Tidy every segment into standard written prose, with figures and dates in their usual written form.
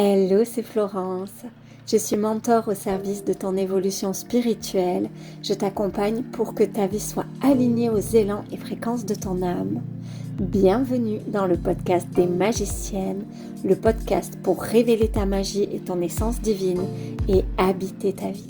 Hello, c'est Florence. Je suis mentor au service de ton évolution spirituelle. Je t'accompagne pour que ta vie soit alignée aux élans et fréquences de ton âme. Bienvenue dans le podcast des magiciennes, le podcast pour révéler ta magie et ton essence divine et habiter ta vie.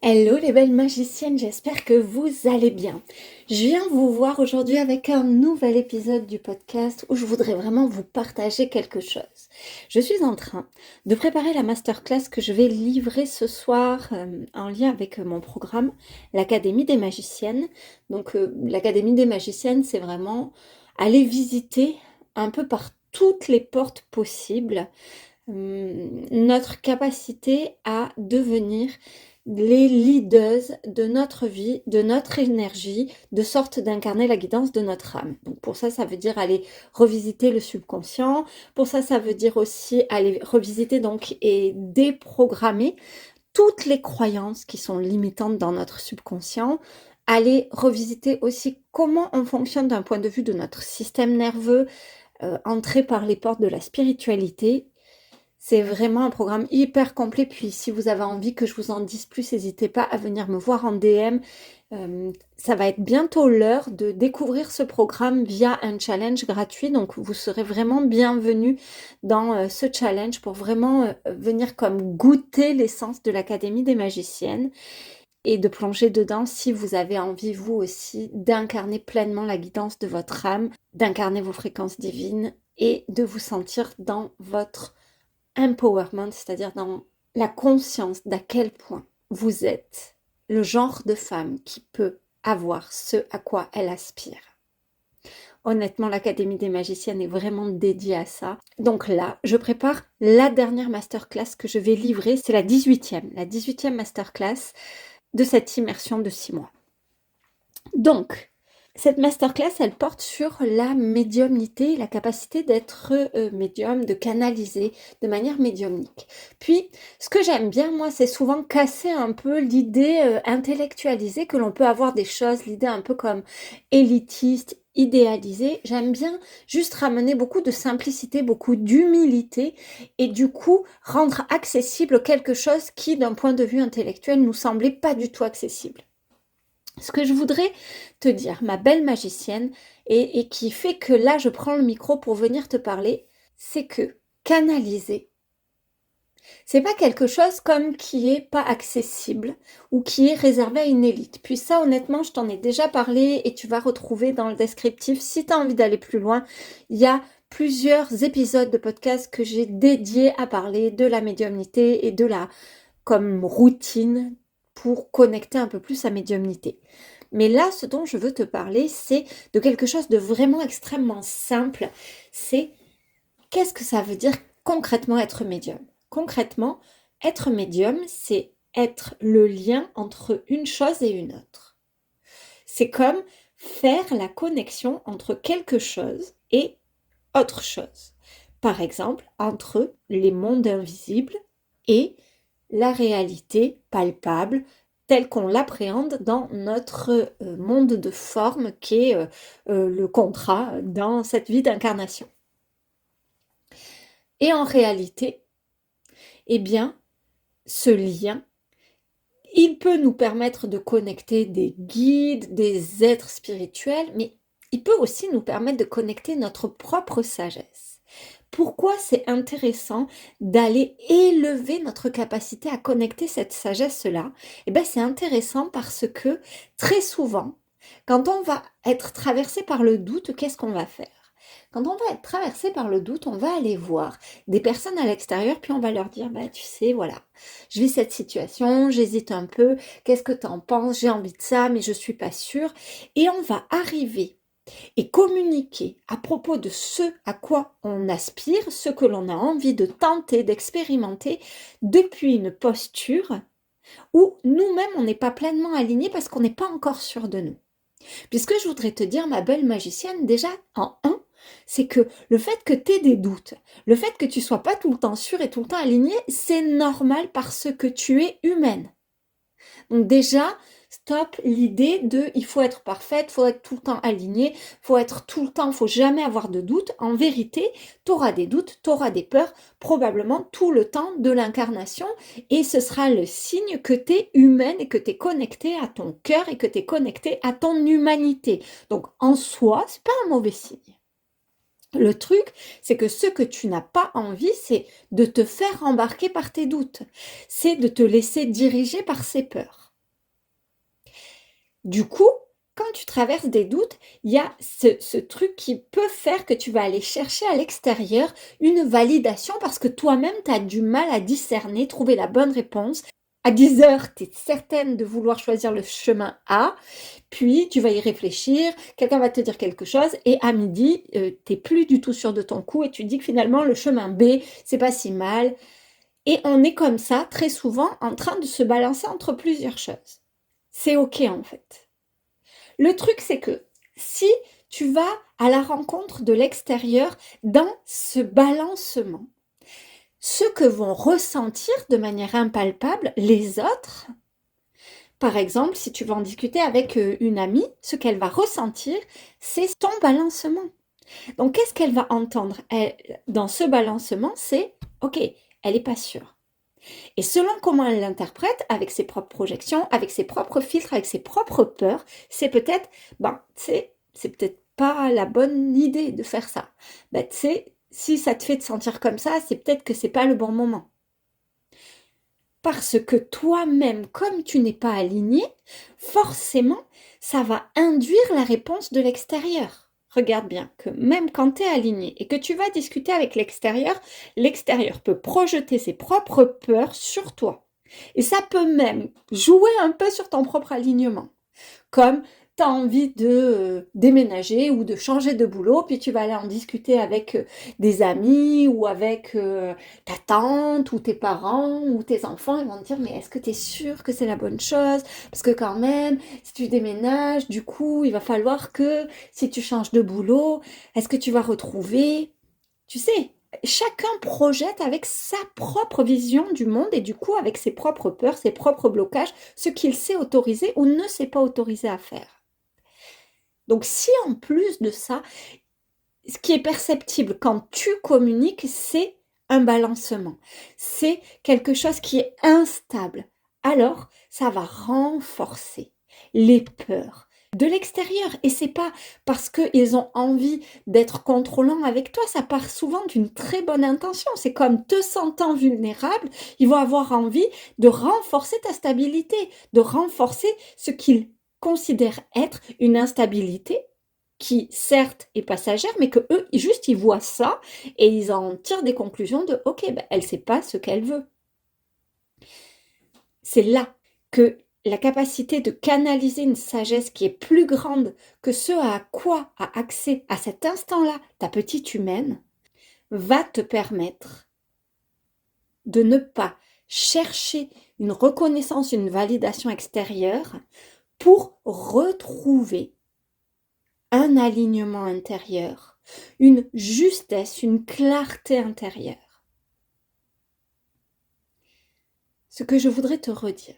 Hello les belles magiciennes, j'espère que vous allez bien. Je viens vous voir aujourd'hui avec un nouvel épisode du podcast où je voudrais vraiment vous partager quelque chose. Je suis en train de préparer la masterclass que je vais livrer ce soir en lien avec mon programme, l'Académie des magiciennes. Donc l'Académie des magiciennes, c'est vraiment aller visiter un peu par toutes les portes possibles notre capacité à devenir les leaders de notre vie, de notre énergie, de sorte d'incarner la guidance de notre âme. Donc pour ça, ça veut dire aller revisiter le subconscient. Pour ça, ça veut dire aussi aller revisiter donc et déprogrammer toutes les croyances qui sont limitantes dans notre subconscient. Aller revisiter aussi comment on fonctionne d'un point de vue de notre système nerveux, entrer par les portes de la spiritualité. C'est vraiment un programme hyper complet. Puis si vous avez envie que je vous en dise plus, n'hésitez pas à venir me voir en DM. Ça va être bientôt l'heure de découvrir ce programme via un challenge gratuit. Donc vous serez vraiment bienvenus dans ce challenge pour vraiment venir comme goûter l'essence de l'Académie des magiciennes et de plonger dedans si vous avez envie vous aussi d'incarner pleinement la guidance de votre âme, d'incarner vos fréquences divines et de vous sentir dans votre empowerment, c'est-à-dire dans la conscience d'à quel point vous êtes le genre de femme qui peut avoir ce à quoi elle aspire. Honnêtement, l'Académie des magiciennes est vraiment dédiée à ça. Donc là, je prépare la dernière masterclass que je vais livrer. C'est la 18e masterclass de cette immersion de 6 mois. Donc, cette masterclass, elle porte sur la médiumnité, la capacité d'être médium, de canaliser de manière médiumnique. Puis, ce que j'aime bien, moi, c'est souvent casser un peu l'idée intellectualisée que l'on peut avoir des choses, l'idée un peu comme élitiste, idéalisée. J'aime bien juste ramener beaucoup de simplicité, beaucoup d'humilité et du coup, rendre accessible quelque chose qui, d'un point de vue intellectuel, nous semblait pas du tout accessible. Ce que je voudrais te dire, ma belle magicienne, et qui fait que là, je prends le micro pour venir te parler, c'est que canaliser, c'est pas quelque chose comme qui est pas accessible ou qui est réservé à une élite. Puis ça, honnêtement, je t'en ai déjà parlé et tu vas retrouver dans le descriptif. Si tu as envie d'aller plus loin, il y a plusieurs épisodes de podcast que j'ai dédiés à parler de la médiumnité et de la comme routine pour connecter un peu plus à médiumnité. Mais là, ce dont je veux te parler, c'est de quelque chose de vraiment extrêmement simple. C'est qu'est-ce que ça veut dire concrètement être médium? Concrètement, être médium, c'est être le lien entre une chose et une autre. C'est comme faire la connexion entre quelque chose et autre chose. Par exemple, entre les mondes invisibles et la réalité palpable telle qu'on l'appréhende dans notre monde de forme qui est le contrat dans cette vie d'incarnation. Et en réalité, eh bien, ce lien, il peut nous permettre de connecter des guides, des êtres spirituels, mais il peut aussi nous permettre de connecter notre propre sagesse. Pourquoi c'est intéressant d'aller élever notre capacité à connecter cette sagesse-là? Eh bien, c'est intéressant parce que très souvent, quand on va être traversé par le doute, qu'est-ce qu'on va faire? Quand on va être traversé par le doute, on va aller voir des personnes à l'extérieur, puis on va leur dire, bah, tu sais, voilà, je vis cette situation, j'hésite un peu, qu'est-ce que tu en penses? J'ai envie de ça, mais je ne suis pas sûre. Et on va arriver et communiquer à propos de ce à quoi on aspire, ce que l'on a envie de tenter, d'expérimenter, depuis une posture où nous-mêmes, on n'est pas pleinement alignés parce qu'on n'est pas encore sûr de nous. Puisque je voudrais te dire, ma belle magicienne, déjà, en un, c'est que le fait que tu aies des doutes, le fait que tu sois pas tout le temps sûre et tout le temps alignée, c'est normal parce que tu es humaine. Donc déjà, Stop l'idée de il faut être parfaite, faut être tout le temps aligné, faut être tout le temps, faut jamais avoir de doute. En vérité, tu auras des doutes, tu auras des peurs, probablement tout le temps de l'incarnation, et ce sera le signe que tu es humaine et que tu es connectée à ton cœur et que tu es connectée à ton humanité. Donc en soi, c'est pas un mauvais signe. Le truc, c'est que ce que tu n'as pas envie, c'est de te faire embarquer par tes doutes. C'est de te laisser diriger par ces peurs. Du coup, quand tu traverses des doutes, il y a ce truc qui peut faire que tu vas aller chercher à l'extérieur une validation parce que toi-même, tu as du mal à discerner, trouver la bonne réponse. À 10 heures, tu es certaine de vouloir choisir le chemin A, puis tu vas y réfléchir, quelqu'un va te dire quelque chose, et à midi, tu n'es plus du tout sûr de ton coup, et tu dis que finalement, le chemin B, c'est pas si mal. Et on est comme ça, très souvent, en train de se balancer entre plusieurs choses. C'est OK, en fait. Le truc, c'est que si tu vas à la rencontre de l'extérieur dans ce balancement, ce que vont ressentir de manière impalpable les autres, par exemple, si tu vas en discuter avec une amie, ce qu'elle va ressentir, c'est ton balancement. Donc, qu'est-ce qu'elle va entendre dans ce balancement? C'est, OK, elle n'est pas sûre. Et selon comment elle l'interprète, avec ses propres projections, avec ses propres filtres, avec ses propres peurs, c'est peut-être, c'est peut-être pas la bonne idée de faire ça. Si ça te fait te sentir comme ça, c'est peut-être que c'est pas le bon moment. Parce que toi-même, comme tu n'es pas aligné, forcément, ça va induire la réponse de l'extérieur. Regarde bien que même quand tu es aligné et que tu vas discuter avec l'extérieur peut projeter ses propres peurs sur toi. Et ça peut même jouer un peu sur ton propre alignement. Comme tu as envie de déménager ou de changer de boulot, puis tu vas aller en discuter avec des amis ou avec ta tante ou tes parents ou tes enfants, ils vont te dire mais est-ce que tu es sûr que c'est la bonne chose? Parce que quand même, si tu déménages, du coup, il va falloir que si tu changes de boulot, est-ce que tu vas retrouver, tu sais, chacun projette avec sa propre vision du monde et du coup avec ses propres peurs, ses propres blocages, ce qu'il sait autoriser ou ne sait pas autoriser à faire. Donc si en plus de ça, ce qui est perceptible quand tu communiques, c'est un balancement, c'est quelque chose qui est instable, alors ça va renforcer les peurs de l'extérieur. Et c'est pas parce qu'ils ont envie d'être contrôlants avec toi, ça part souvent d'une très bonne intention. C'est comme te sentant vulnérable, ils vont avoir envie de renforcer ta stabilité, de renforcer ce qu'ils considèrent être une instabilité qui certes est passagère, mais que eux, juste ils voient ça et ils en tirent des conclusions de ok, elle sait pas ce qu'elle veut. C'est là que la capacité de canaliser une sagesse qui est plus grande que ce à quoi a accès à cet instant-là ta petite humaine va te permettre de ne pas chercher une reconnaissance, une validation extérieure pour retrouver un alignement intérieur, une justesse, une clarté intérieure. Ce que je voudrais te redire,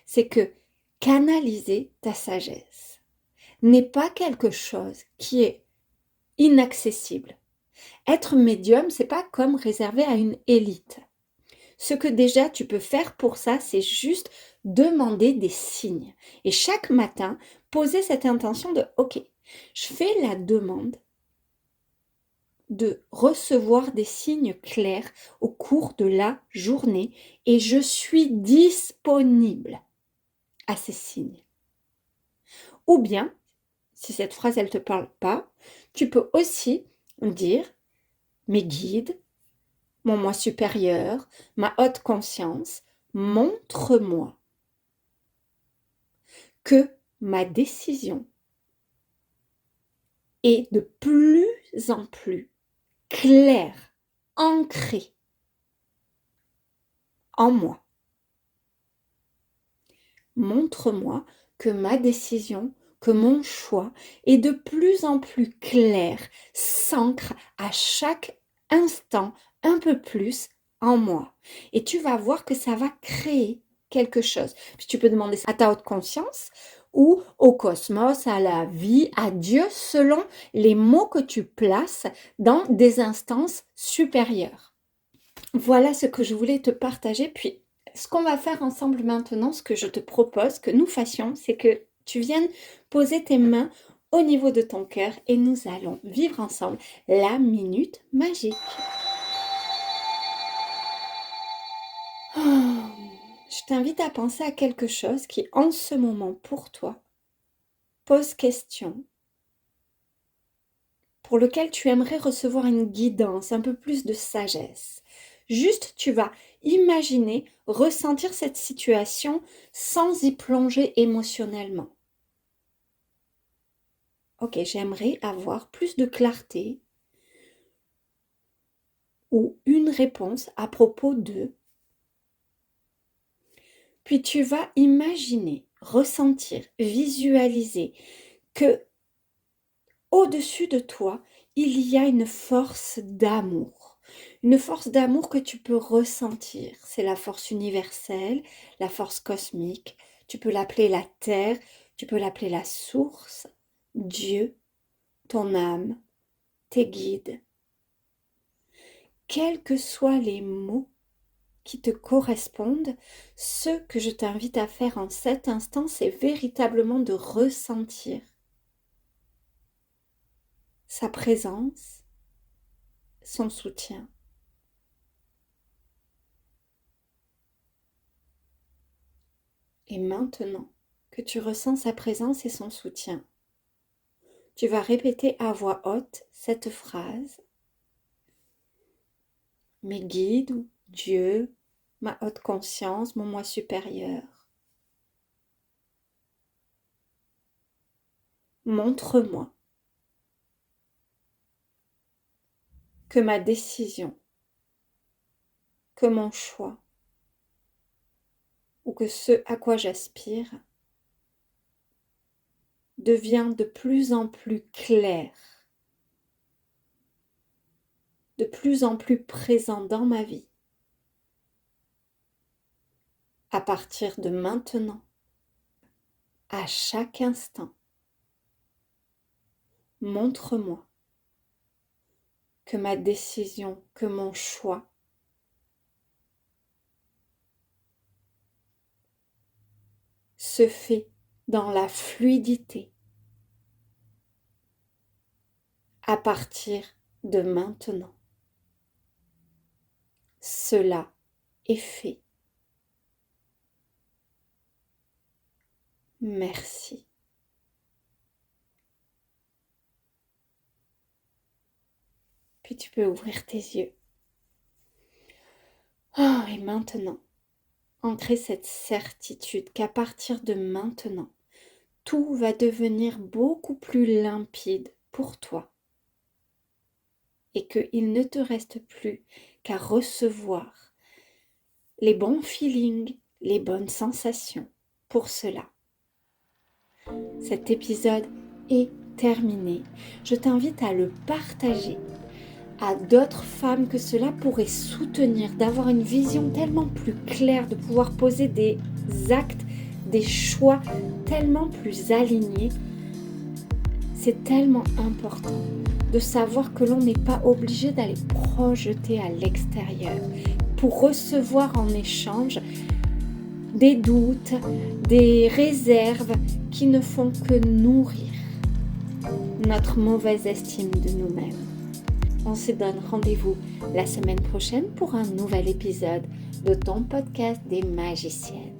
c'est que canaliser ta sagesse n'est pas quelque chose qui est inaccessible. Être médium, c'est pas comme réservé à une élite. Ce que déjà tu peux faire pour ça, c'est juste demander des signes. Et chaque matin, poser cette intention de OK, je fais la demande de recevoir des signes clairs au cours de la journée et je suis disponible à ces signes. Ou bien, si cette phrase elle te parle pas, tu peux aussi dire mes guides, mon moi supérieur, ma haute conscience, montre-moi que ma décision est de plus en plus claire, ancrée en moi. Montre-moi que ma décision, que mon choix est de plus en plus clair, s'ancre à chaque instant un peu plus en moi. Et tu vas voir que ça va créer quelque chose. Puis tu peux demander ça à ta haute conscience ou au cosmos, à la vie, à Dieu, selon les mots que tu places dans des instances supérieures. Voilà ce que je voulais te partager. Puis, ce qu'on va faire ensemble maintenant, ce que je te propose que nous fassions, c'est que tu viennes poser tes mains au niveau de ton cœur et nous allons vivre ensemble la minute magique. Je t'invite à penser à quelque chose qui, en ce moment, pour toi, pose question, pour lequel tu aimerais recevoir une guidance, un peu plus de sagesse. Juste, tu vas imaginer, ressentir cette situation sans y plonger émotionnellement. Ok, j'aimerais avoir plus de clarté ou une réponse à propos de. Puis tu vas imaginer, ressentir, visualiser que au-dessus de toi, il y a une force d'amour. Une force d'amour que tu peux ressentir. C'est la force universelle, la force cosmique. Tu peux l'appeler la terre, tu peux l'appeler la source, Dieu, ton âme, tes guides. Quels que soient les mots qui te correspondent, ce que je t'invite à faire en cet instant, c'est véritablement de ressentir sa présence, son soutien. Et maintenant que tu ressens sa présence et son soutien, tu vas répéter à voix haute cette phrase. Mes guides, Dieu, ma haute conscience, mon moi supérieur. Montre-moi que ma décision, que mon choix, ou que ce à quoi j'aspire devient de plus en plus clair, de plus en plus présent dans ma vie. À partir de maintenant, à chaque instant, montre-moi que ma décision, que mon choix se fait dans la fluidité à partir de maintenant. Cela est fait. Merci. Puis tu peux ouvrir tes yeux. Oh, et maintenant, ancrer cette certitude qu'à partir de maintenant, tout va devenir beaucoup plus limpide pour toi et qu'il ne te reste plus qu'à recevoir les bons feelings, les bonnes sensations pour cela. Cet épisode est terminé. Je t'invite à le partager à d'autres femmes que cela pourrait soutenir, d'avoir une vision tellement plus claire, de pouvoir poser des actes, des choix tellement plus alignés. C'est tellement important de savoir que l'on n'est pas obligé d'aller projeter à l'extérieur pour recevoir en échange des doutes, des réserves qui ne font que nourrir notre mauvaise estime de nous-mêmes. On se donne rendez-vous la semaine prochaine pour un nouvel épisode de ton podcast des magiciennes.